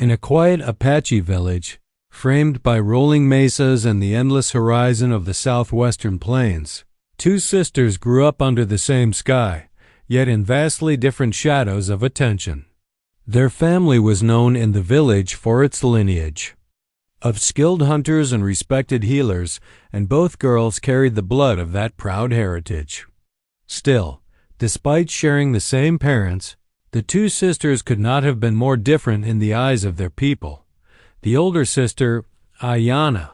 In a quiet Apache village, framed by rolling mesas and the endless horizon of the southwestern plains, two sisters grew up under the same sky, yet in vastly different shadows of attention. Their family was known in the village for its lineage of skilled hunters and respected healers, and both girls carried the blood of that proud heritage. Still, despite sharing the same parents, the two sisters could not have been more different in the eyes of their people. The older sister, Ayana,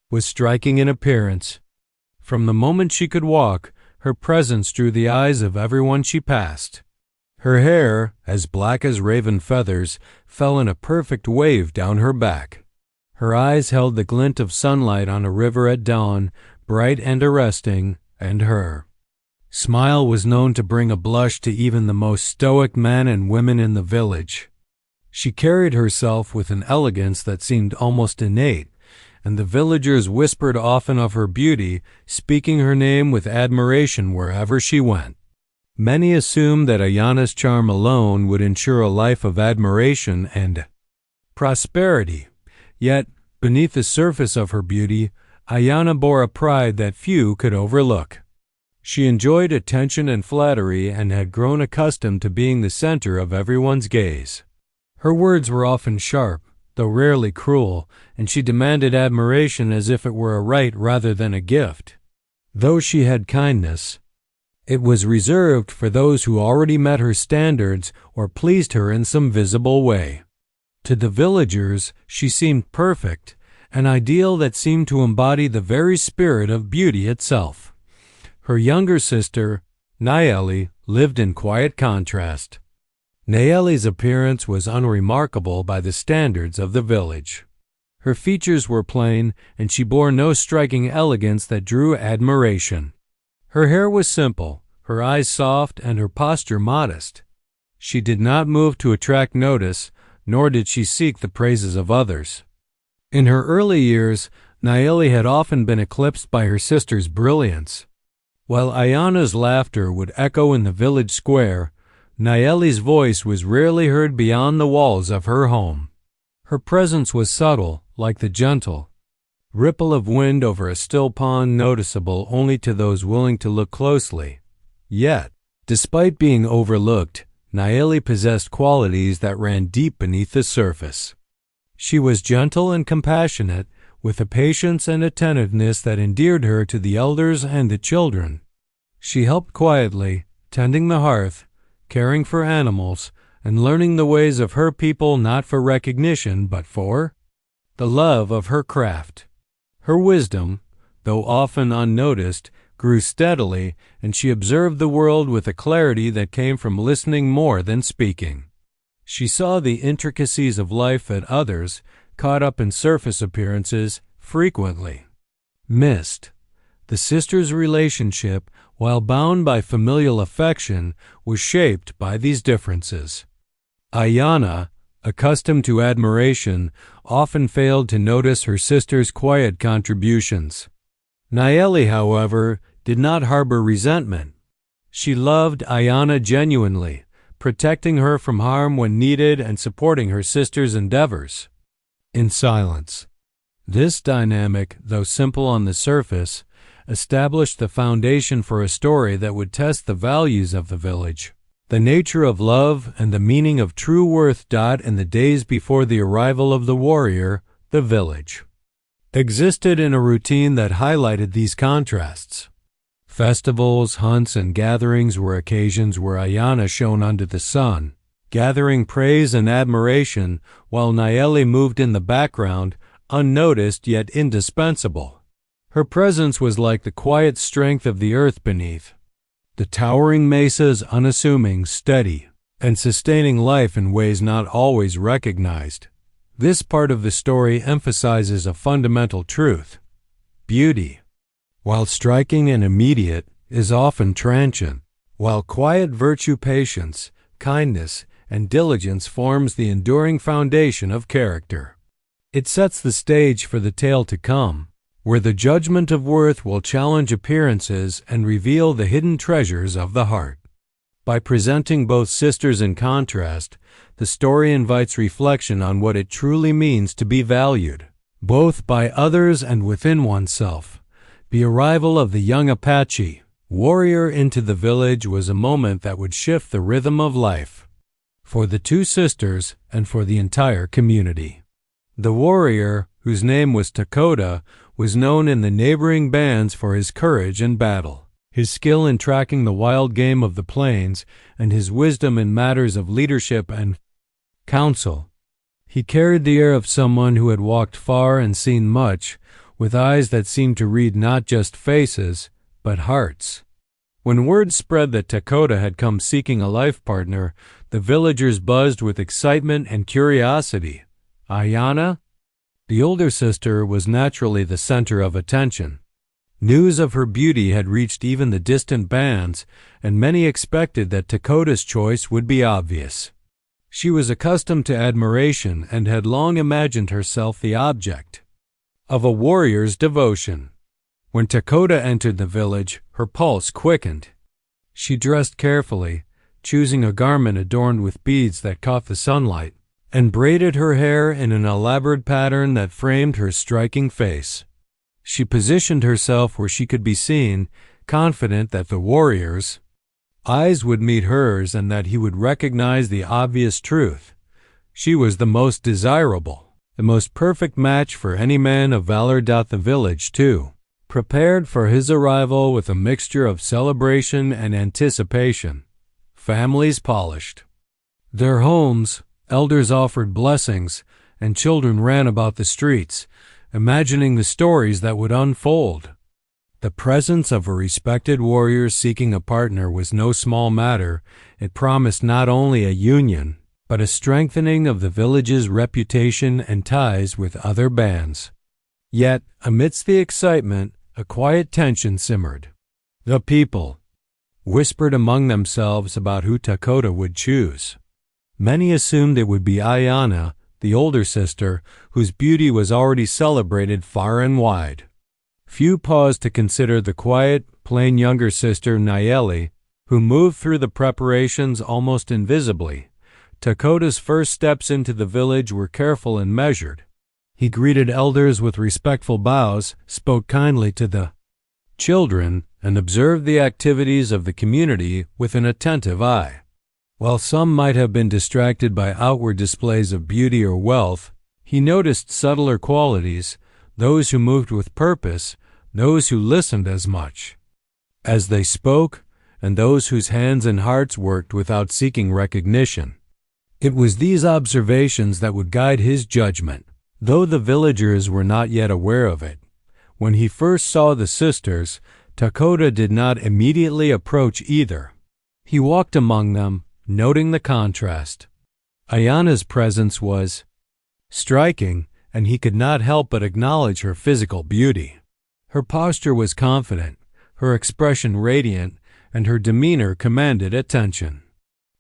was striking in appearance. From the moment she could walk, her presence drew the eyes of everyone she passed. Her hair, as black as raven feathers, fell in a perfect wave down her back. Her eyes held the glint of sunlight on a river at dawn, bright and arresting, and her smile was known to bring a blush to even the most stoic men and women in the village. She carried herself with an elegance that seemed almost innate, and the villagers whispered often of her beauty, speaking her name with admiration wherever she went. Many assumed that Ayana's charm alone would ensure a life of admiration and prosperity. Yet, beneath the surface of her beauty, Ayana bore a pride that few could overlook. She enjoyed attention and flattery and had grown accustomed to being the center of everyone's gaze. Her words were often sharp, though rarely cruel, and she demanded admiration as if it were a right rather than a gift. Though she had kindness, it was reserved for those who already met her standards or pleased her in some visible way. To the villagers, she seemed perfect, an ideal that seemed to embody the very spirit of beauty itself. Her younger sister, Nayeli, lived in quiet contrast. Nayeli's appearance was unremarkable by the standards of the village. Her features were plain, and she bore no striking elegance that drew admiration. Her hair was simple, her eyes soft, and her posture modest. She did not move to attract notice, nor did she seek the praises of others. In her early years, Nayeli had often been eclipsed by her sister's brilliance. While Ayana's laughter would echo in the village square, Nayeli's voice was rarely heard beyond the walls of her home. Her presence was subtle, like the gentle ripple of wind over a still pond, noticeable only to those willing to look closely. Yet, despite being overlooked, Nayeli possessed qualities that ran deep beneath the surface. She was gentle and compassionate, with a patience and attentiveness that endeared her to the elders and the children. She helped quietly, tending the hearth, caring for animals, and learning the ways of her people not for recognition but for the love of her craft. Her wisdom, though often unnoticed, grew steadily, and she observed the world with a clarity that came from listening more than speaking. She saw the intricacies of life that others, caught up in surface appearances, frequently missed. The sisters' relationship, while bound by familial affection, was shaped by these differences. Ayana, accustomed to admiration, often failed to notice her sister's quiet contributions. Nayeli, however, did not harbor resentment. She loved Ayana genuinely, protecting her from harm when needed and supporting her sister's endeavors. In silence, this dynamic, though simple on the surface, established the foundation for a story that would test the values of the village. The nature of love and the meaning of true worth in the days before the arrival of the warrior, the village existed in a routine that highlighted these contrasts. Festivals, hunts, and gatherings were occasions where Ayana shone under the sun, gathering praise and admiration, while Nayeli moved in the background, unnoticed yet indispensable. Her presence was like the quiet strength of the earth beneath, the towering mesas unassuming, steady, and sustaining life in ways not always recognized. This part of the story emphasizes a fundamental truth. Beauty, while striking and immediate, is often transient, while quiet virtue, patience, kindness, and diligence forms the enduring foundation of character. It sets the stage for the tale to come, where the judgment of worth will challenge appearances and reveal the hidden treasures of the heart. By presenting both sisters in contrast, the story invites reflection on what it truly means to be valued, both by others and within oneself. The arrival of the young Apache warrior into the village was a moment that would shift the rhythm of life for the two sisters and for the entire community. The warrior, whose name was Dakota, was known in the neighboring bands for his courage in battle, his skill in tracking the wild game of the plains, and his wisdom in matters of leadership and counsel. He carried the air of someone who had walked far and seen much, with eyes that seemed to read not just faces, but hearts. When word spread that Dakota had come seeking a life partner, the villagers buzzed with excitement and curiosity. Ayanna, the older sister, was naturally the center of attention. News of her beauty had reached even the distant bands, and many expected that Dakota's choice would be obvious. She was accustomed to admiration and had long imagined herself the object of a warrior's devotion. When Dakota entered the village, her pulse quickened. She dressed carefully, choosing a garment adorned with beads that caught the sunlight, and braided her hair in an elaborate pattern that framed her striking face. She positioned herself where she could be seen, confident that the warrior's eyes would meet hers and that he would recognize the obvious truth. She was the most desirable, the most perfect match for any man of valor. The village, too, prepared for his arrival with a mixture of celebration and anticipation. Families polished their homes, elders offered blessings, and children ran about the streets, imagining the stories that would unfold. The presence of a respected warrior seeking a partner was no small matter. It promised not only a union, but a strengthening of the village's reputation and ties with other bands. Yet, amidst the excitement, a quiet tension simmered. The people whispered among themselves about who Dakota would choose. Many assumed it would be Ayanna, the older sister, whose beauty was already celebrated far and wide. Few paused to consider the quiet, plain younger sister, Nayeli, who moved through the preparations almost invisibly. Dakota's first steps into the village were careful and measured. He greeted elders with respectful bows, spoke kindly to the children, and observed the activities of the community with an attentive eye. While some might have been distracted by outward displays of beauty or wealth, he noticed subtler qualities, those who moved with purpose, those who listened as much as they spoke, and those whose hands and hearts worked without seeking recognition. It was these observations that would guide his judgment, though the villagers were not yet aware of it. When he first saw the sisters, Dakota did not immediately approach either. He walked among them, noting the contrast. Ayanna's presence was striking, and he could not help but acknowledge her physical beauty. Her posture was confident, her expression radiant, and her demeanor commanded attention.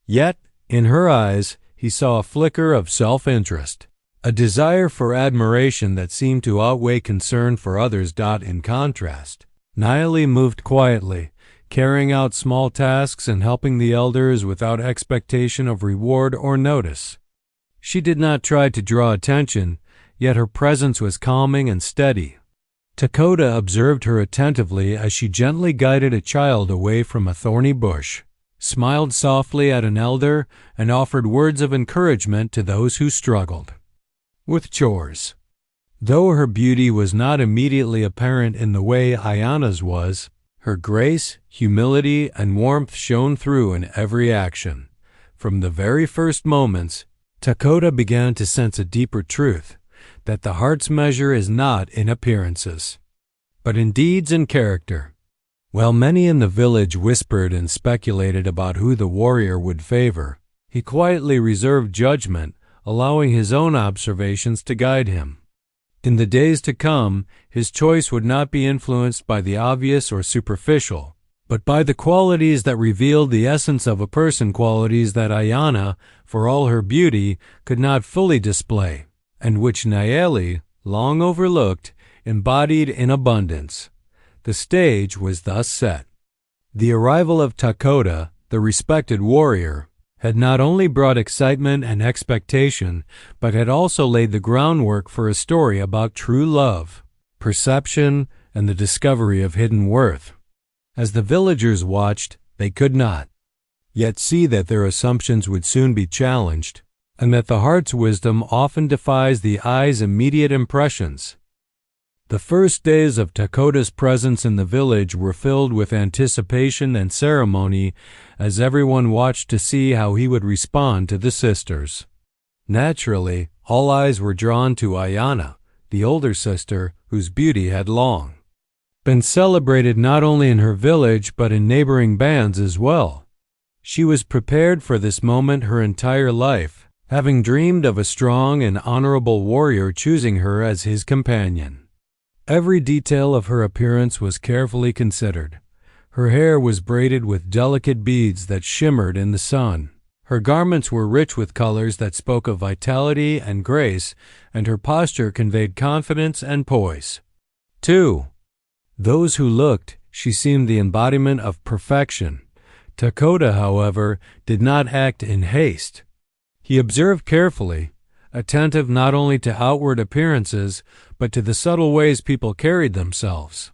Yet, in her eyes, he saw a flicker of self-interest, a desire for admiration that seemed to outweigh concern for others. In contrast, Nayeli moved quietly, carrying out small tasks and helping the elders without expectation of reward or notice. She did not try to draw attention, yet her presence was calming and steady. Dakota observed her attentively as she gently guided a child away from a thorny bush, smiled softly at an elder, and offered words of encouragement to those who struggled with chores. Though her beauty was not immediately apparent in the way Ayanna's was, her grace, humility, and warmth shone through in every action. From the very first moments, Dakota began to sense a deeper truth, that the heart's measure is not in appearances, but in deeds and character. While many in the village whispered and speculated about who the warrior would favor, he quietly reserved judgment, allowing his own observations to guide him. In the days to come, his choice would not be influenced by the obvious or superficial, but by the qualities that revealed the essence of a person, qualities that Ayanna, for all her beauty, could not fully display, and which Nayeli, long overlooked, embodied in abundance. The stage was thus set. The arrival of Dakota, the respected warrior, had not only brought excitement and expectation, but had also laid the groundwork for a story about true love, perception, and the discovery of hidden worth. As the villagers watched, they could not yet see that their assumptions would soon be challenged, and that the heart's wisdom often defies the eye's immediate impressions. The first days of Tekoda's presence in the village were filled with anticipation and ceremony as everyone watched to see how he would respond to the sisters. Naturally, all eyes were drawn to Ayana, the older sister, whose beauty had long been celebrated not only in her village but in neighboring bands as well. She was prepared for this moment her entire life, having dreamed of a strong and honorable warrior choosing her as his companion. Every detail of her appearance was carefully considered. Her hair was braided with delicate beads that shimmered in the sun. Her garments were rich with colors that spoke of vitality and grace, and her posture conveyed confidence and poise. 2. Those who looked, she seemed the embodiment of perfection. Tekoda, however, did not act in haste. He observed carefully, attentive not only to outward appearances, but to the subtle ways people carried themselves.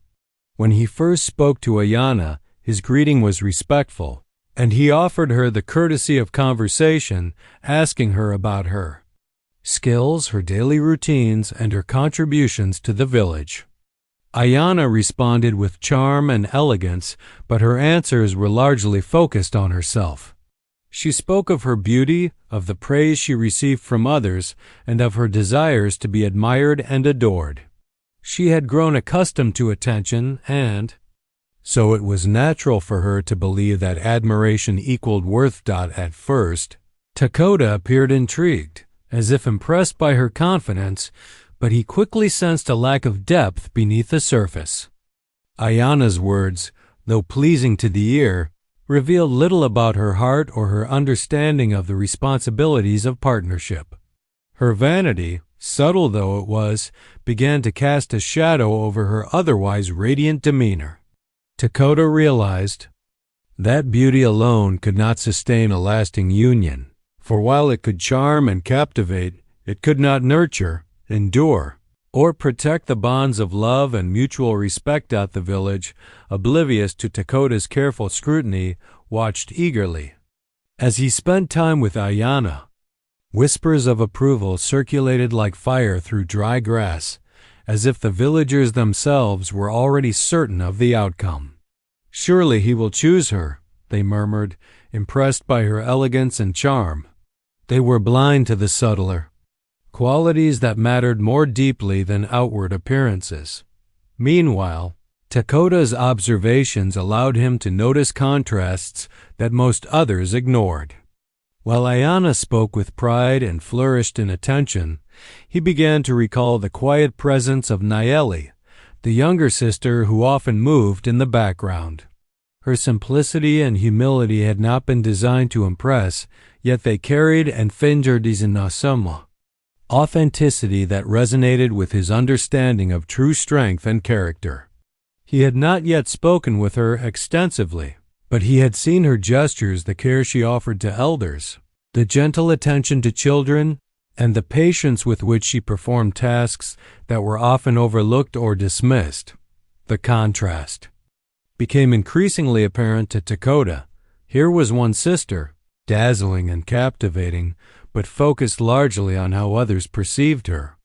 When he first spoke to Ayana, his greeting was respectful, and he offered her the courtesy of conversation, asking her about her skills, her daily routines, and her contributions to the village. Ayana responded with charm and elegance, but her answers were largely focused on herself. She spoke of her beauty, of the praise she received from others, and of her desires to be admired and adored. She had grown accustomed to attention, and so it was natural for her to believe that admiration equaled worth. At first, Tekoda appeared intrigued, as if impressed by her confidence, but he quickly sensed a lack of depth beneath the surface. Ayana's words, though pleasing to the ear, revealed little about her heart or her understanding of the responsibilities of partnership. Her vanity, subtle though it was, began to cast a shadow over her otherwise radiant demeanor. Tekoda realized that beauty alone could not sustain a lasting union, for while it could charm and captivate, it could not nurture, endure, or protect the bonds of love and mutual respect. The village, oblivious to Tekoda's careful scrutiny, watched eagerly. As he spent time with Ayana, whispers of approval circulated like fire through dry grass, as if the villagers themselves were already certain of the outcome. "Surely he will choose her," they murmured, impressed by her elegance and charm. They were blind to the subtler qualities that mattered more deeply than outward appearances. Meanwhile, Tekoda's observations allowed him to notice contrasts that most others ignored. While Ayana spoke with pride and flourished in attention, he began to recall the quiet presence of Nayeli, the younger sister who often moved in the background. Her simplicity and humility had not been designed to impress, yet they carried and fingered authenticity that resonated with his understanding of true strength and character. He had not yet spoken with her extensively, but he had seen her gestures, the care she offered to elders, the gentle attention to children, and the patience with which she performed tasks that were often overlooked or dismissed. The contrast became increasingly apparent to Tekoda. Here was one sister, dazzling and captivating, but focused largely on how others perceived her.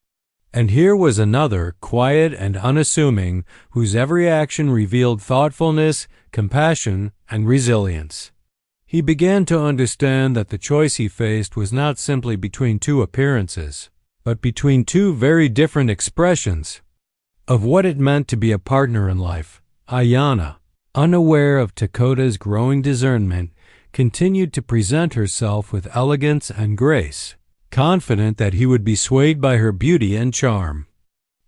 And here was another, quiet and unassuming, whose every action revealed thoughtfulness, compassion, and resilience. He began to understand that the choice he faced was not simply between two appearances, but between two very different expressions of what it meant to be a partner in life. Ayana, unaware of Tekoda's growing discernment, continued to present herself with elegance and grace, confident that he would be swayed by her beauty and charm.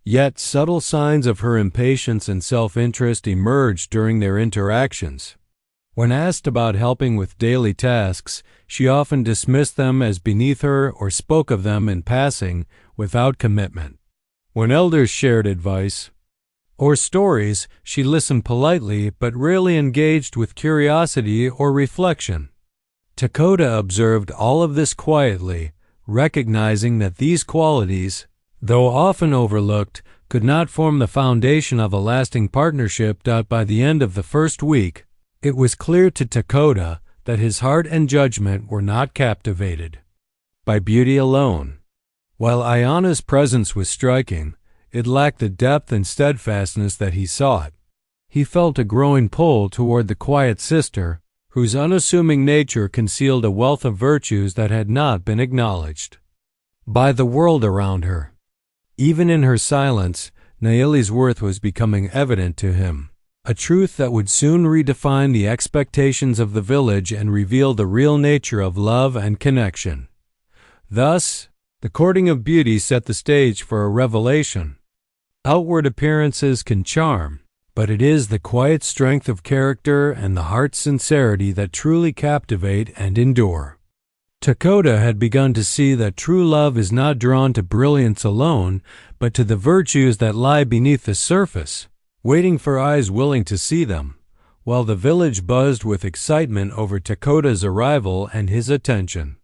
Yet subtle signs of her impatience and self-interest emerged during their interactions. When asked about helping with daily tasks, she often dismissed them as beneath her or spoke of them in passing without commitment. When elders shared advice, or stories, she listened politely but rarely engaged with curiosity or reflection. Dakota observed all of this quietly, recognizing that these qualities, though often overlooked, could not form the foundation of a lasting partnership. By the end of the first week, it was clear to Dakota that his heart and judgment were not captivated by beauty alone. While Ayana's presence was striking, it lacked the depth and steadfastness that he sought. He felt a growing pull toward the quiet sister, whose unassuming nature concealed a wealth of virtues that had not been acknowledged by the world around her. Even in her silence, Nayeli's worth was becoming evident to him, a truth that would soon redefine the expectations of the village and reveal the real nature of love and connection. Thus, the courting of beauty set the stage for a revelation. Outward appearances can charm, but it is the quiet strength of character and the heart's sincerity that truly captivate and endure. Dakota had begun to see that true love is not drawn to brilliance alone, but to the virtues that lie beneath the surface, waiting for eyes willing to see them. While the village buzzed with excitement over Dakota's arrival and his attention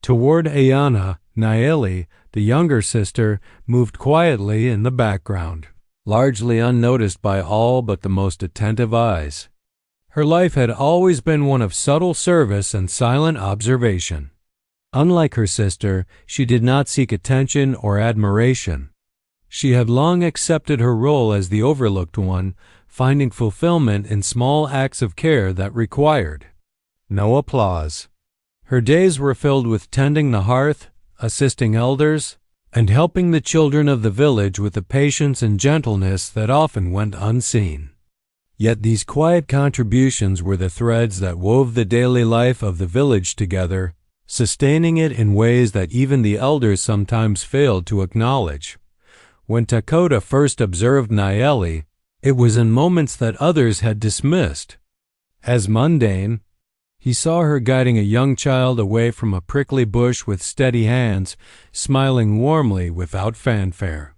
toward Ayana, Nayeli, the younger sister, moved quietly in the background, largely unnoticed by all but the most attentive eyes. Her life had always been one of subtle service and silent observation. Unlike her sister, she did not seek attention or admiration. She had long accepted her role as the overlooked one, finding fulfillment in small acts of care that required no applause. Her days were filled with tending the hearth, assisting elders, and helping the children of the village with a patience and gentleness that often went unseen. Yet these quiet contributions were the threads that wove the daily life of the village together, sustaining it in ways that even the elders sometimes failed to acknowledge. When Dakota first observed Nayeli, it was in moments that others had dismissed as mundane. He saw her guiding a young child away from a prickly bush with steady hands, smiling warmly without fanfare.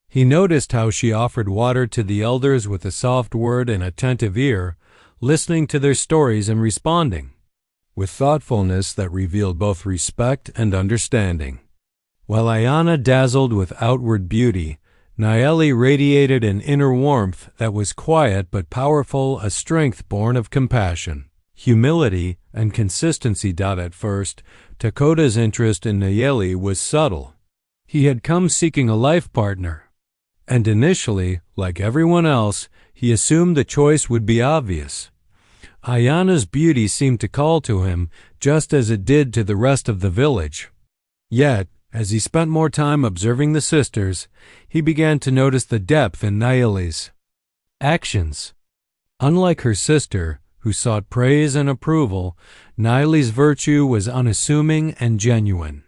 He noticed how she offered water to the elders with a soft word and attentive ear, listening to their stories and responding with thoughtfulness that revealed both respect and understanding. While Ayana dazzled with outward beauty, Nayeli radiated an inner warmth that was quiet but powerful, a strength born of compassion, humility, and consistency. At first, Dakota's interest in Nayeli was subtle. He had come seeking a life partner, and initially, like everyone else, he assumed the choice would be obvious. Ayana's beauty seemed to call to him, just as it did to the rest of the village. Yet, as he spent more time observing the sisters, he began to notice the depth in Nayeli's actions. Unlike her sister, who sought praise and approval, Nayeli's virtue was unassuming and genuine.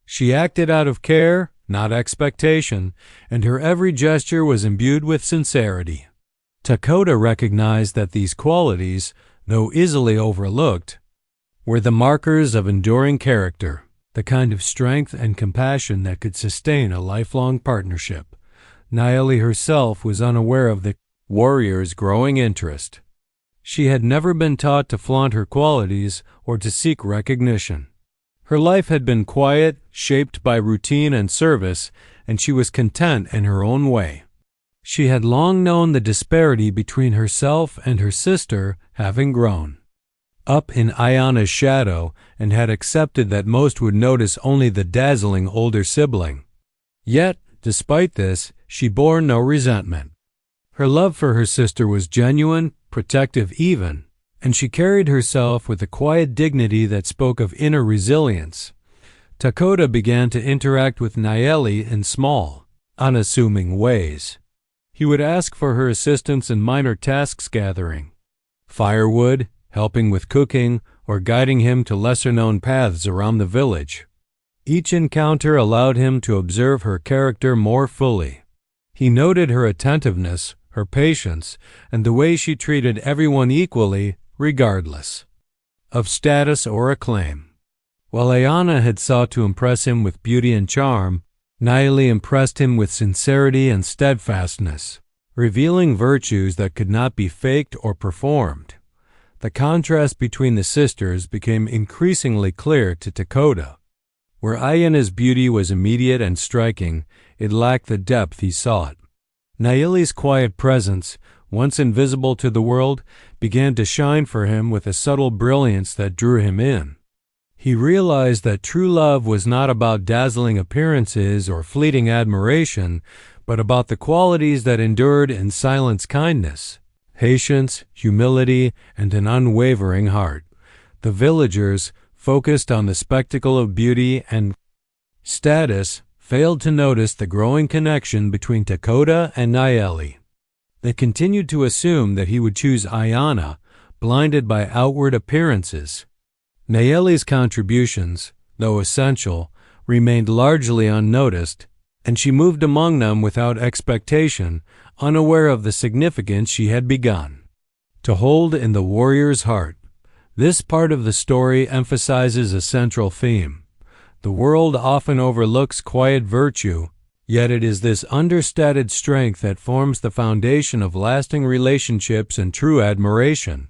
She acted out of care, not expectation, and her every gesture was imbued with sincerity. Dakota recognized that these qualities, though easily overlooked, were the markers of enduring character, the kind of strength and compassion that could sustain a lifelong partnership. Nayeli herself was unaware of the warrior's growing interest. She had never been taught to flaunt her qualities or to seek recognition. Her life had been quiet, shaped by routine and service, and she was content in her own way. She had long known the disparity between herself and her sister, having grown up in Ayana's shadow, and had accepted that most would notice only the dazzling older sibling. Yet, despite this, she bore no resentment. Her love for her sister was genuine, protective even, and she carried herself with a quiet dignity that spoke of inner resilience. Dakota began to interact with Nayeli in small, unassuming ways. He would ask for her assistance in minor tasks, gathering firewood, helping with cooking, or guiding him to lesser-known paths around the village. Each encounter allowed him to observe her character more fully. He noted her attentiveness, her patience, and the way she treated everyone equally, regardless of status or acclaim. While Ayana had sought to impress him with beauty and charm, Nayeli impressed him with sincerity and steadfastness. revealing virtues that could not be faked or performed. The contrast between the sisters became increasingly clear to Dakota. Where Ayana's beauty was immediate and striking, it lacked the depth he sought. Naili's quiet presence, once invisible to the world, began to shine for him with a subtle brilliance that drew him in. He realized that true love was not about dazzling appearances or fleeting admiration, but about the qualities that endured in silent kindness, patience, humility, and an unwavering heart. The villagers, focused on the spectacle of beauty and status, failed to notice the growing connection between Dakota and Naili. They continued to assume that he would choose Ayana, blinded by outward appearances. Naili's contributions, though essential, remained largely unnoticed, and she moved among them without expectation, unaware of the significance she had begun to hold in the warrior's heart. This part of the story emphasizes a central theme. The world often overlooks quiet virtue, yet it is this understated strength that forms the foundation of lasting relationships and true admiration.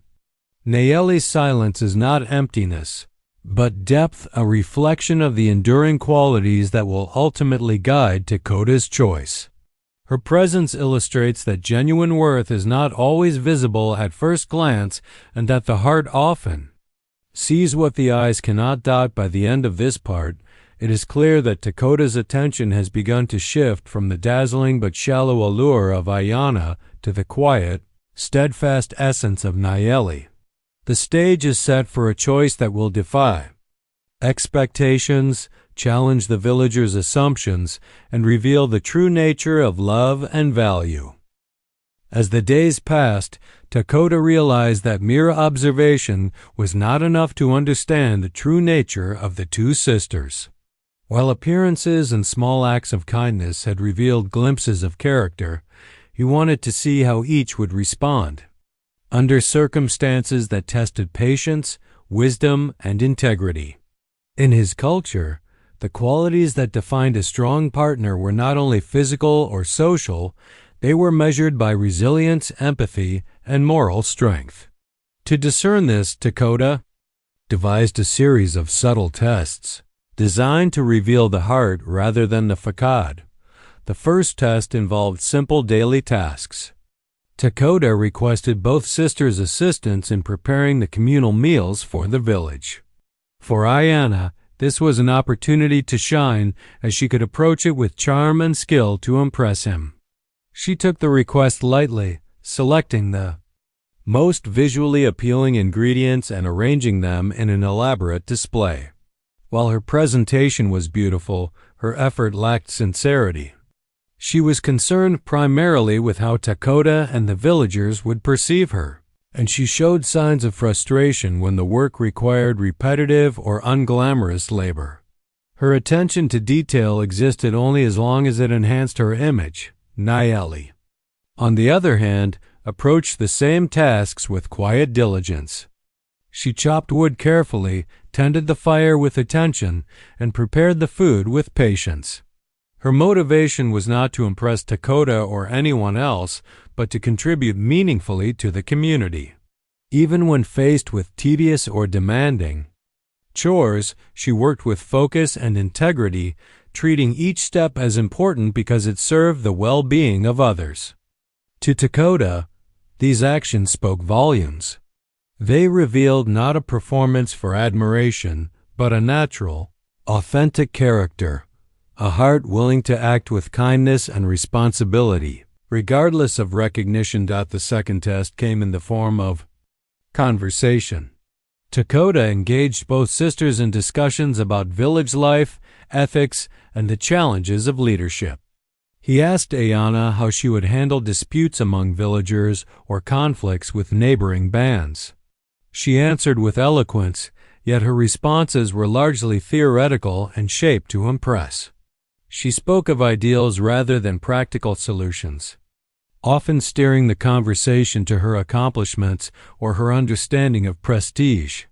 Naili's silence is not emptiness, but depth, a reflection of the enduring qualities that will ultimately guide Dakota's choice. Her presence illustrates that genuine worth is not always visible at first glance and that the heart often sees what the eyes cannot dot. By the end of this part, it is clear that Dakota's attention has begun to shift from the dazzling but shallow allure of Ayana to the quiet, steadfast essence of Naili. The stage is set for a choice that will defy expectations, challenge the villagers' assumptions, and reveal the true nature of love and value. As the days passed, Dakota realized that mere observation was not enough to understand the true nature of the two sisters. While appearances and small acts of kindness had revealed glimpses of character, he wanted to see how each would respond under circumstances that tested patience, wisdom, and integrity. In his culture, the qualities that defined a strong partner were not only physical or social, they were measured by resilience, empathy, and moral strength. To discern this, Dakota devised a series of subtle tests designed to reveal the heart rather than the facade. The first test involved simple daily tasks. Dakota requested both sisters' assistance in preparing the communal meals for the village. For Ayana, this was an opportunity to shine, as she could approach it with charm and skill to impress him. She took the request lightly, selecting the most visually appealing ingredients and arranging them in an elaborate display. While her presentation was beautiful, her effort lacked sincerity. She was concerned primarily with how Dakota and the villagers would perceive her, and she showed signs of frustration when the work required repetitive or unglamorous labor. Her attention to detail existed only as long as it enhanced her image. Naili, on the other hand, approached the same tasks with quiet diligence. She chopped wood carefully, tended the fire with attention, and prepared the food with patience. Her motivation was not to impress Dakota or anyone else, but to contribute meaningfully to the community. Even when faced with tedious or demanding chores, she worked with focus and integrity, treating each step as important because it served the well-being of others. To Dakota, these actions spoke volumes. They revealed not a performance for admiration, but a natural, authentic character, a heart willing to act with kindness and responsibility, regardless of recognition. The second test came in the form of conversation. Dakota engaged both sisters in discussions about village life, ethics, and the challenges of leadership. He asked Ayana how she would handle disputes among villagers or conflicts with neighboring bands. She answered with eloquence, yet her responses were largely theoretical and shaped to impress. She spoke of ideals rather than practical solutions, often steering the conversation to her accomplishments or her understanding of prestige.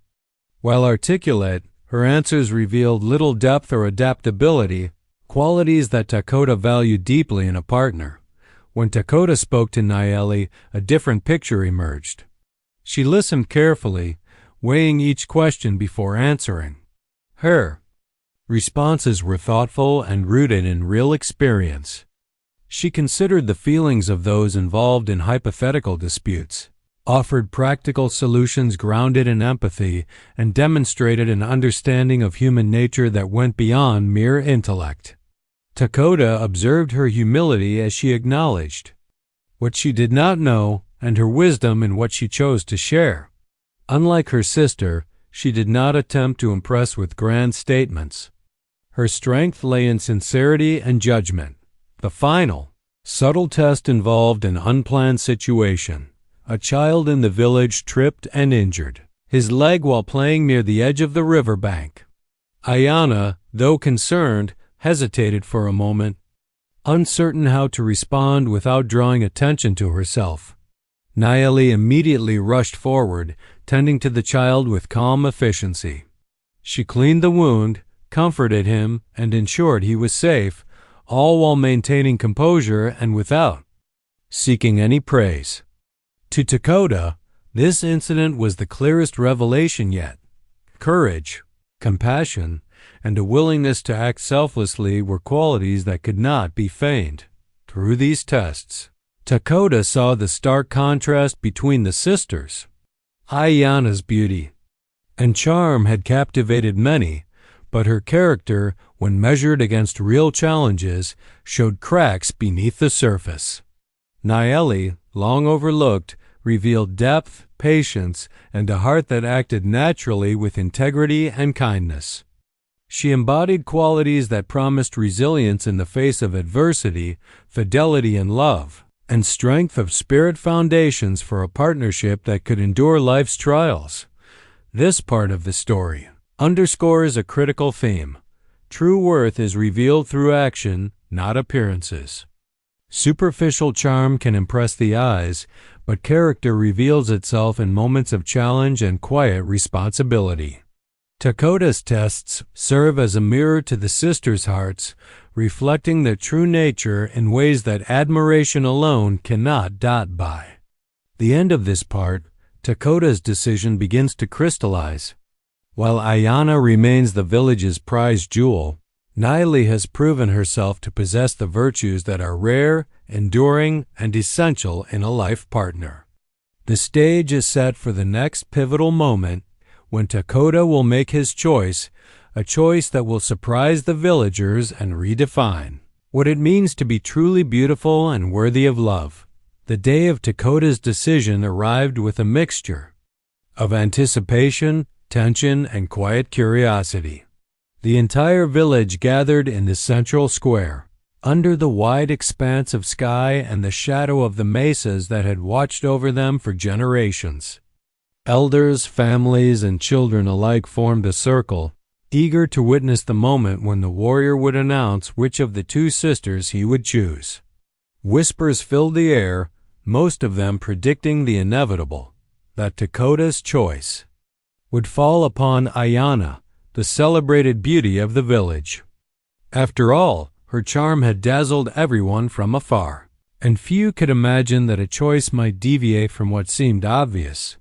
While articulate, her answers revealed little depth or adaptability, qualities that Dakota valued deeply in a partner. When Dakota spoke to Nayeli, a different picture emerged. She listened carefully, weighing each question before answering. Her responses were thoughtful and rooted in real experience. She considered the feelings of those involved in hypothetical disputes, offered practical solutions grounded in empathy, and demonstrated an understanding of human nature that went beyond mere intellect. Dakota observed her humility as she acknowledged what she did not know and her wisdom in what she chose to share. Unlike her sister, she did not attempt to impress with grand statements. Her strength lay in sincerity and judgment. The final, subtle test involved an unplanned situation. A child in the village tripped and injured his leg while playing near the edge of the riverbank. Ayana, though concerned, hesitated for a moment, uncertain how to respond without drawing attention to herself. Nayeli immediately rushed forward, tending to the child with calm efficiency. She cleaned the wound, comforted him, and ensured he was safe, all while maintaining composure and without seeking any praise. To Dakota, this incident was the clearest revelation yet. Courage, compassion, and a willingness to act selflessly were qualities that could not be feigned. Through these tests, Dakota saw the stark contrast between the sisters. Ayana's beauty and charm had captivated many, but her character, when measured against real challenges, showed cracks beneath the surface. Nayeli, long overlooked, revealed depth, patience, and a heart that acted naturally with integrity and kindness. She embodied qualities that promised resilience in the face of adversity, fidelity in love, and strength of spirit foundations for a partnership that could endure life's trials. This part of the story underscores a critical theme. True worth is revealed through action, not appearances. Superficial charm can impress the eyes, but character reveals itself in moments of challenge and quiet responsibility. Dakota's tests serve as a mirror to the sisters' hearts, reflecting their true nature in ways that admiration alone cannot dot by. The end of this part, Dakota's decision begins to crystallize. While Ayana remains the village's prized jewel, Nayeli has proven herself to possess the virtues that are rare, enduring, and essential in a life partner. The stage is set for the next pivotal moment when Dakota will make his choice, a choice that will surprise the villagers and redefine what it means to be truly beautiful and worthy of love. The day of Dakota's decision arrived with a mixture of anticipation, tension, and quiet curiosity. The entire village gathered in the central square, under the wide expanse of sky and the shadow of the mesas that had watched over them for generations. Elders, families, and children alike formed a circle, eager to witness the moment when the warrior would announce which of the two sisters he would choose. Whispers filled the air, most of them predicting the inevitable, that Dakota's choice would fall upon Ayana, the celebrated beauty of the village. After all, her charm had dazzled everyone from afar, and few could imagine that a choice might deviate from what seemed obvious.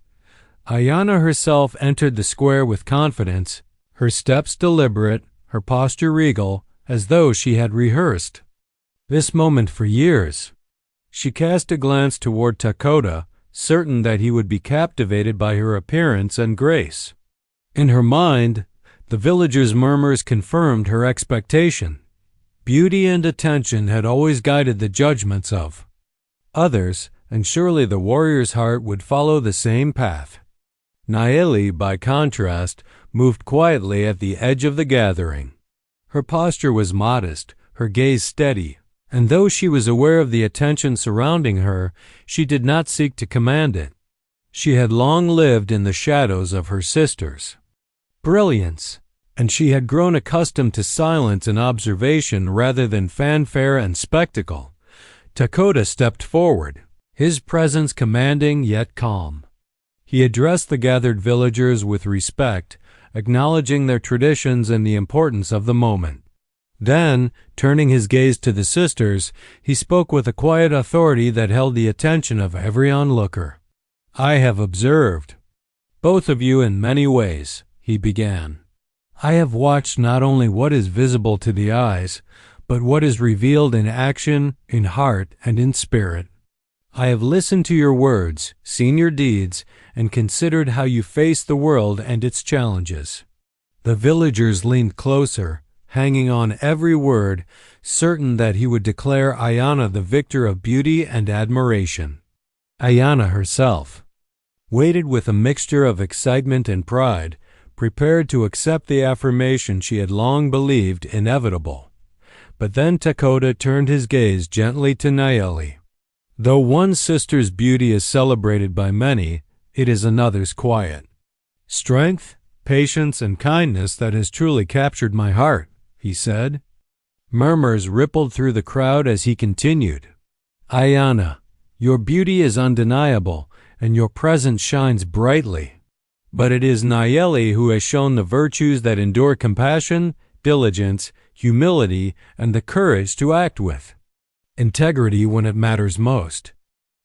Ayana herself entered the square with confidence, her steps deliberate, her posture regal, as though she had rehearsed this moment for years. She cast a glance toward Dakota, certain that he would be captivated by her appearance and grace. In her mind, the villagers' murmurs confirmed her expectation. Beauty and attention had always guided the judgments of others, and surely the warrior's heart would follow the same path. Nayeli, by contrast, moved quietly at the edge of the gathering. Her posture was modest, her gaze steady, and though she was aware of the attention surrounding her, she did not seek to command it. She had long lived in the shadows of her sisters' brilliance, and she had grown accustomed to silence and observation rather than fanfare and spectacle. Dakota stepped forward, his presence commanding yet calm. He addressed the gathered villagers with respect, acknowledging their traditions and the importance of the moment. Then, turning his gaze to the sisters, he spoke with a quiet authority that held the attention of every onlooker. "I have observed both of you in many ways," he began. "I have watched not only what is visible to the eyes, but what is revealed in action, in heart, and in spirit. I have listened to your words, seen your deeds, and considered how you face the world and its challenges." The villagers leaned closer, hanging on every word, certain that he would declare Ayanna the victor of beauty and admiration. Ayanna herself waited with a mixture of excitement and pride, prepared to accept the affirmation she had long believed inevitable. But then Tekoda turned his gaze gently to Nayeli. "Though one sister's beauty is celebrated by many, it is another's quiet strength, patience, and kindness that has truly captured my heart," he said. Murmurs rippled through the crowd as he continued. "Ayanna, your beauty is undeniable, and your presence shines brightly. But it is Nayeli who has shown the virtues that endure compassion, diligence, humility, and the courage to act with integrity when it matters most.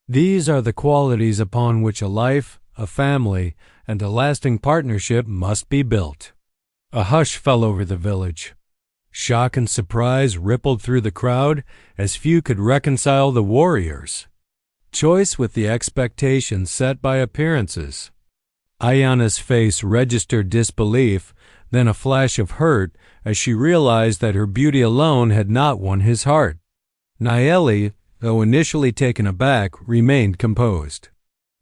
These are the qualities upon which a life, a family, and a lasting partnership must be built." A hush fell over the village. Shock and surprise rippled through the crowd as few could reconcile the warriors' choice with the expectations set by appearances. Ayanna's face registered disbelief, then a flash of hurt as she realized that her beauty alone had not won his heart. Nayeli, though initially taken aback, remained composed.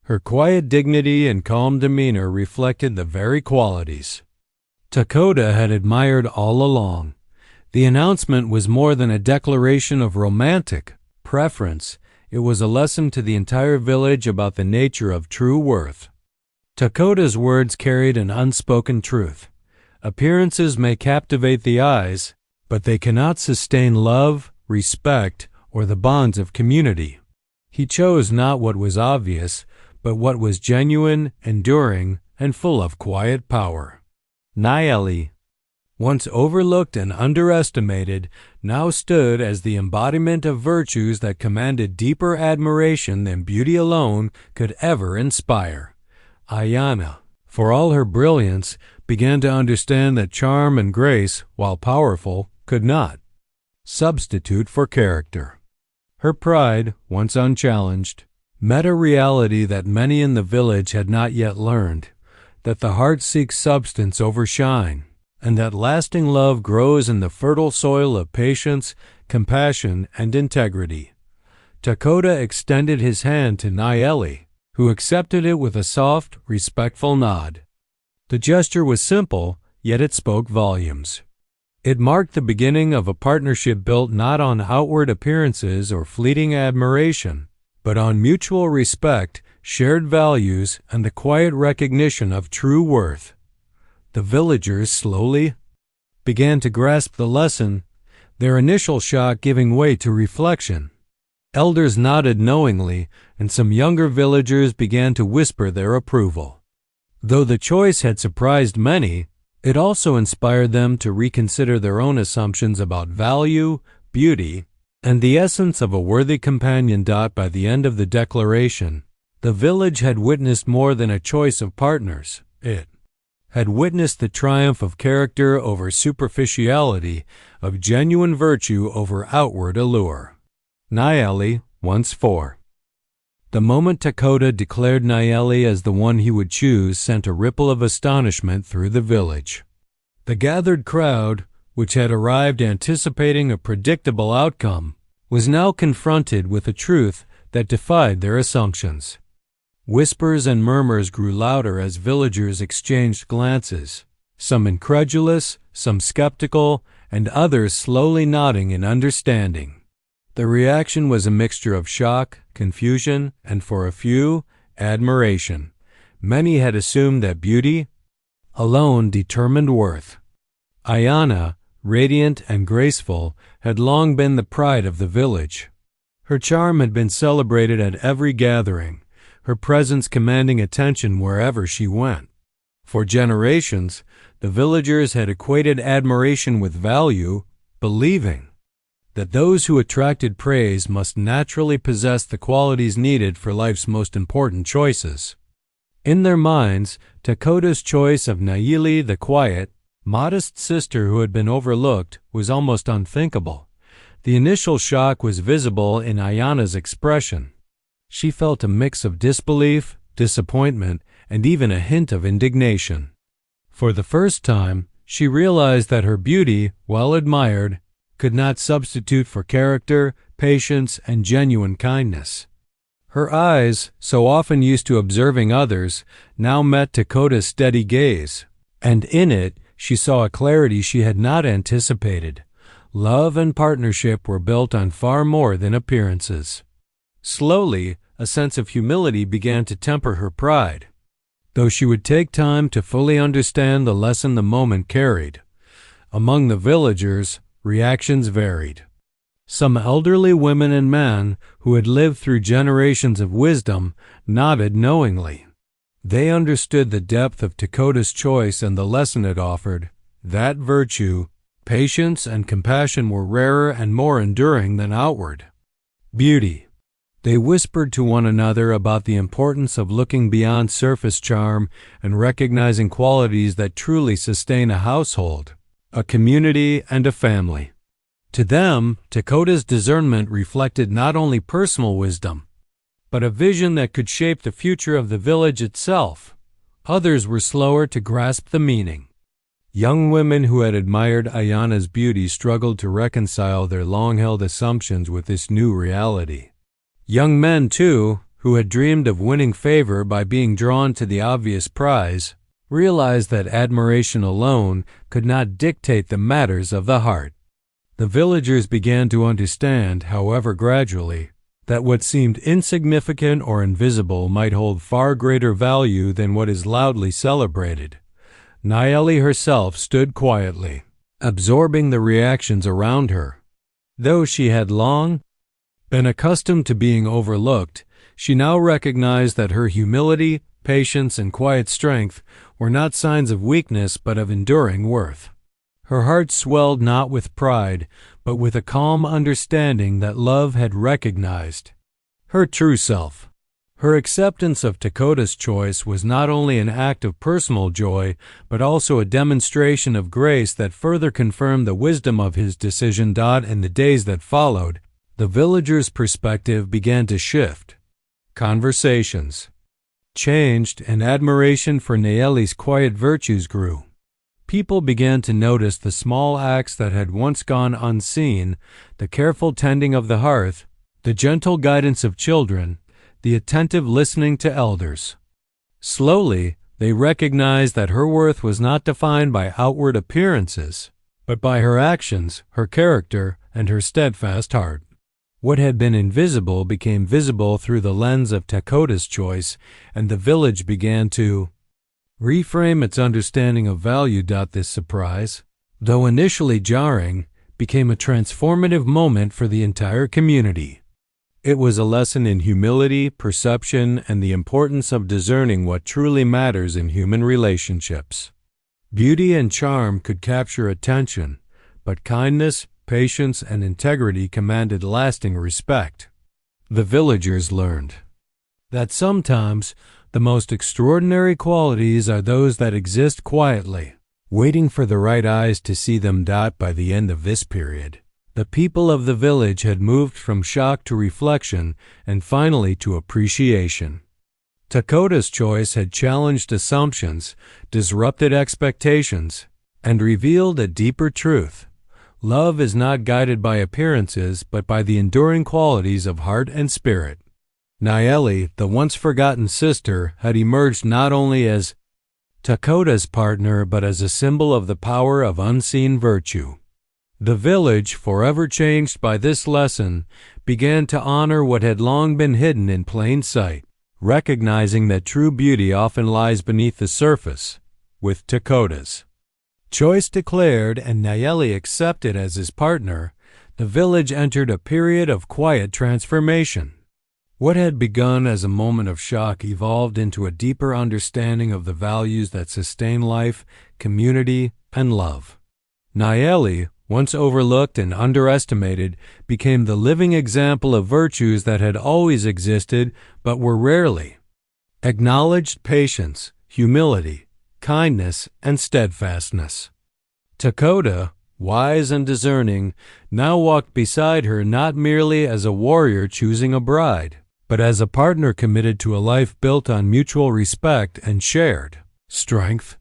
Her quiet dignity and calm demeanor reflected the very qualities Tekoda had admired all along. The announcement was more than a declaration of romantic preference. It was a lesson to the entire village about the nature of true worth. Tekoda's words carried an unspoken truth. Appearances may captivate the eyes, but they cannot sustain love, respect, or the bonds of community. He chose not what was obvious, but what was genuine, enduring, and full of quiet power. Nayeli, once overlooked and underestimated, now stood as the embodiment of virtues that commanded deeper admiration than beauty alone could ever inspire. Ayanna, for all her brilliance, began to understand that charm and grace, while powerful, could not substitute for character. Her pride, once unchallenged, met a reality that many in the village had not yet learned, that the heart seeks substance over shine, and that lasting love grows in the fertile soil of patience, compassion, and integrity. Tekoda extended his hand to Nayeli, who accepted it with a soft, respectful nod. The gesture was simple, yet it spoke volumes. It marked the beginning of a partnership built not on outward appearances or fleeting admiration, but on mutual respect, shared values, and the quiet recognition of true worth. The villagers slowly began to grasp the lesson, their initial shock giving way to reflection. Elders nodded knowingly, and some younger villagers began to whisper their approval. Though the choice had surprised many, it also inspired them to reconsider their own assumptions about value, beauty, and the essence of a worthy companion. By the end of the declaration, the village had witnessed more than a choice of partners. It had witnessed the triumph of character over superficiality, of genuine virtue over outward allure. Nayeli, once 4. The moment Tekoda declared Nayeli as the one he would choose sent a ripple of astonishment through the village. The gathered crowd, which had arrived anticipating a predictable outcome, was now confronted with a truth that defied their assumptions. Whispers and murmurs grew louder as villagers exchanged glances, some incredulous, some skeptical, and others slowly nodding in understanding. The reaction was a mixture of shock, confusion, and for a few, admiration. Many had assumed that beauty alone determined worth. Ayanna, radiant and graceful, had long been the pride of the village. Her charm had been celebrated at every gathering, her presence commanding attention wherever she went. For generations, the villagers had equated admiration with value, believing that those who attracted praise must naturally possess the qualities needed for life's most important choices. In their minds, Tekoda's choice of Nayeli, the quiet, modest sister who had been overlooked, was almost unthinkable. The initial shock was visible in Ayana's expression. She felt a mix of disbelief, disappointment, and even a hint of indignation. For the first time, she realized that her beauty, while admired, could not substitute for character, patience, and genuine kindness. Her eyes, so often used to observing others, now met Tekoda's steady gaze, and in it she saw a clarity she had not anticipated. Love and partnership were built on far more than appearances. Slowly, a sense of humility began to temper her pride. Though she would take time to fully understand the lesson the moment carried, among the villagers, reactions varied. Some elderly women and men who had lived through generations of wisdom nodded knowingly. They understood the depth of Tekoda's choice and the lesson it offered. That virtue, patience, and compassion were rarer and more enduring than outward beauty. They whispered to one another about the importance of looking beyond surface charm and recognizing qualities that truly sustain a household, a community, and a family. To them, Tekoda's discernment reflected not only personal wisdom, but a vision that could shape the future of the village itself. Others were slower to grasp the meaning. Young women who had admired Ayana's beauty struggled to reconcile their long-held assumptions with this new reality. Young men, too, who had dreamed of winning favor by being drawn to the obvious prize, realized that admiration alone could not dictate the matters of the heart. The villagers began to understand, however gradually, that what seemed insignificant or invisible might hold far greater value than what is loudly celebrated. Nayeli herself stood quietly, absorbing the reactions around her. Though she had long been accustomed to being overlooked, she now recognized that her humility, patience, and quiet strength were not signs of weakness but of enduring worth. Her heart swelled not with pride, but with a calm understanding that love had recognized her true self. Her acceptance of Tekoda's choice was not only an act of personal joy, but also a demonstration of grace that further confirmed the wisdom of his decision. In the days that followed, the villagers' perspective began to shift. Conversations changed, and admiration for Nayeli's quiet virtues grew. People began to notice the small acts that had once gone unseen, the careful tending of the hearth, the gentle guidance of children, the attentive listening to elders. Slowly, they recognized that her worth was not defined by outward appearances, but by her actions, her character, and her steadfast heart. What had been invisible became visible through the lens of Tekoda's choice, and the village began to reframe its understanding of value. This surprise, though initially jarring, became a transformative moment for the entire community. It was a lesson in humility, perception, and the importance of discerning what truly matters in human relationships. Beauty and charm could capture attention, but kindness, patience, and integrity commanded lasting respect. The villagers learned that sometimes the most extraordinary qualities are those that exist quietly, waiting for the right eyes to see them. By the end of this period, the people of the village had moved from shock to reflection and finally to appreciation. Tekoda's choice had challenged assumptions, disrupted expectations, and revealed a deeper truth. Love is not guided by appearances, but by the enduring qualities of heart and spirit. Nayeli, the once forgotten sister, had emerged not only as Tekoda's partner but as a symbol of the power of unseen virtue. The village, forever changed by this lesson, began to honor what had long been hidden in plain sight, recognizing that true beauty often lies beneath the surface. With Tekoda's choice declared and Nayeli accepted as his partner, the village entered a period of quiet transformation. What had begun as a moment of shock evolved into a deeper understanding of the values that sustain life, community, and love. Nayeli, once overlooked and underestimated, became the living example of virtues that had always existed but were rarely acknowledged: patience, humility, kindness, and steadfastness. Dakota, wise and discerning, now walked beside her not merely as a warrior choosing a bride, but as a partner committed to a life built on mutual respect and shared strength.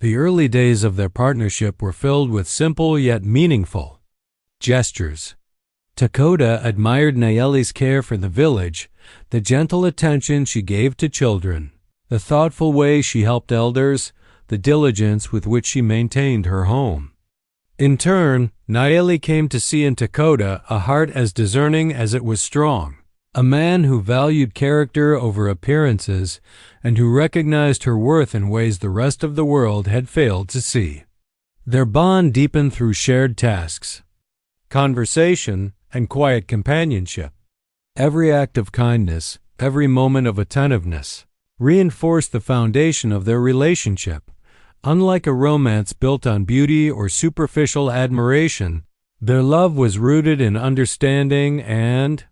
The early days of their partnership were filled with simple yet meaningful gestures. Dakota admired Nayeli's care for the village, the gentle attention she gave to children, the thoughtful way she helped elders, the diligence with which she maintained her home. In turn, Nayeli came to see in Dakota a heart as discerning as it was strong, a man who valued character over appearances and who recognized her worth in ways the rest of the world had failed to see. Their bond deepened through shared tasks, conversation, and quiet companionship. Every act of kindness, every moment of attentiveness, reinforced the foundation of their relationship. Unlike a romance built on beauty or superficial admiration, their love was rooted in understanding and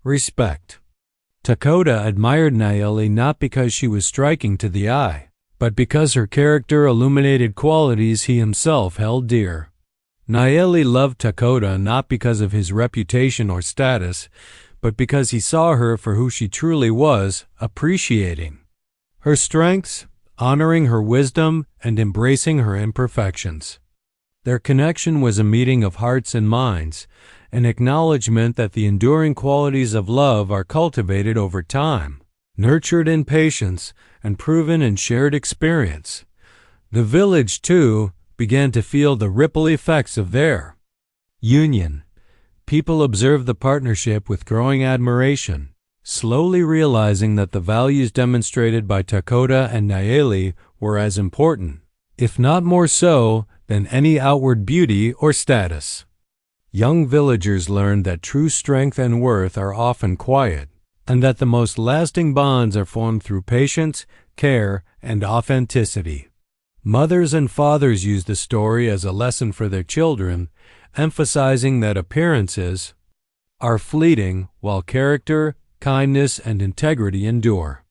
respect. Dakota admired Nayeli not because she was striking to the eye, but because her character illuminated qualities he himself held dear. Nayeli loved Dakota not because of his reputation or status, but because he saw her for who she truly was, appreciating her strengths, honoring her wisdom, and embracing her imperfections. Their connection was a meeting of hearts and minds, an acknowledgement that the enduring qualities of love are cultivated over time, nurtured in patience, and proven in shared experience. The village, too, began to feel the ripple effects of their union. People observed the partnership with growing admiration, slowly realizing that the values demonstrated by Dakota and Nayeli were as important, if not more so, than any outward beauty or status. Young villagers learned that true strength and worth are often quiet, and that the most lasting bonds are formed through patience, care, and authenticity. Mothers and fathers used the story as a lesson for their children, emphasizing that appearances are fleeting while character, kindness, and integrity endure.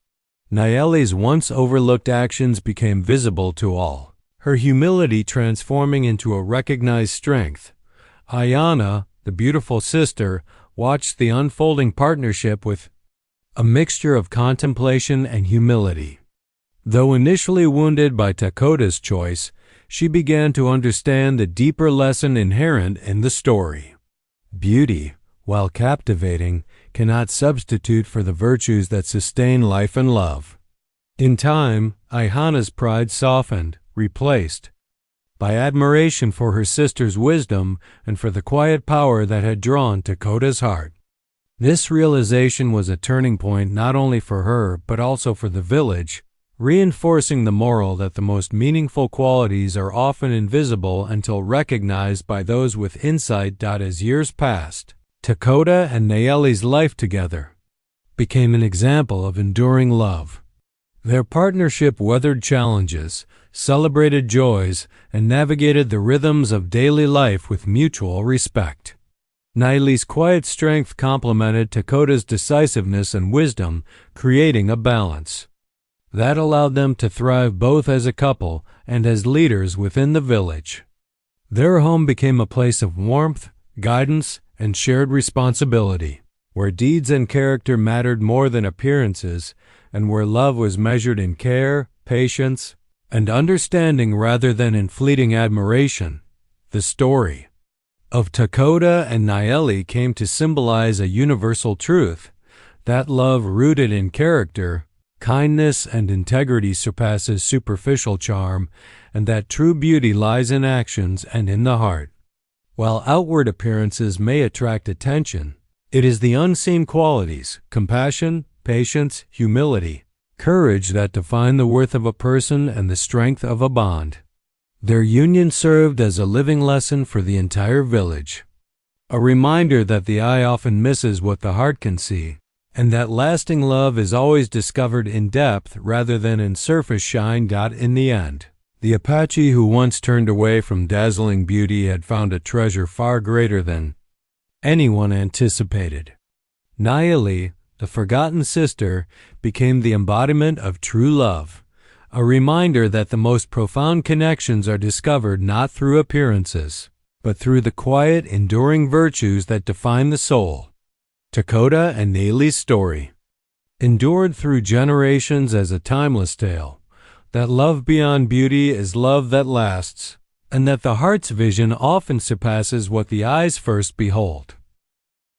Nayeli's once overlooked actions became visible to all, her humility transforming into a recognized strength. Ayana, the beautiful sister, watched the unfolding partnership with a mixture of contemplation and humility. Though initially wounded by Dakota's choice, she began to understand the deeper lesson inherent in the story. Beauty, while captivating, cannot substitute for the virtues that sustain life and love. In time, Ayana's pride softened, replaced by admiration for her sister's wisdom and for the quiet power that had drawn Dakota's heart. This realization was a turning point not only for her but also for the village, reinforcing the moral that the most meaningful qualities are often invisible until recognized by those with insight. As years passed, Dakota and Nayeli's life together became an example of enduring love. Their partnership weathered challenges, celebrated joys, and navigated the rhythms of daily life with mutual respect. Nayeli's quiet strength complemented Dakota's decisiveness and wisdom, creating a balance that allowed them to thrive both as a couple and as leaders within the village. Their home became a place of warmth, guidance, and shared responsibility, where deeds and character mattered more than appearances, and where love was measured in care, patience, and understanding rather than in fleeting admiration. The story of Dakota and Nayeli came to symbolize a universal truth, that love rooted in character, kindness, and integrity surpasses superficial charm, and that true beauty lies in actions and in the heart. While outward appearances may attract attention, it is the unseen qualities, compassion, patience, humility, courage that define the worth of a person and the strength of a bond. Their union served as a living lesson for the entire village, a reminder that the eye often misses what the heart can see, and that lasting love is always discovered in depth rather than in surface shine. In the end, The Apache who once turned away from dazzling beauty had found a treasure far greater than anyone anticipated. Nayeli, the forgotten sister, became the embodiment of true love, a reminder that the most profound connections are discovered not through appearances, but through the quiet, enduring virtues that define the soul. Dakota and Nayeli's story, endured through generations as a timeless tale, that love beyond beauty is love that lasts, and that the heart's vision often surpasses what the eyes first behold.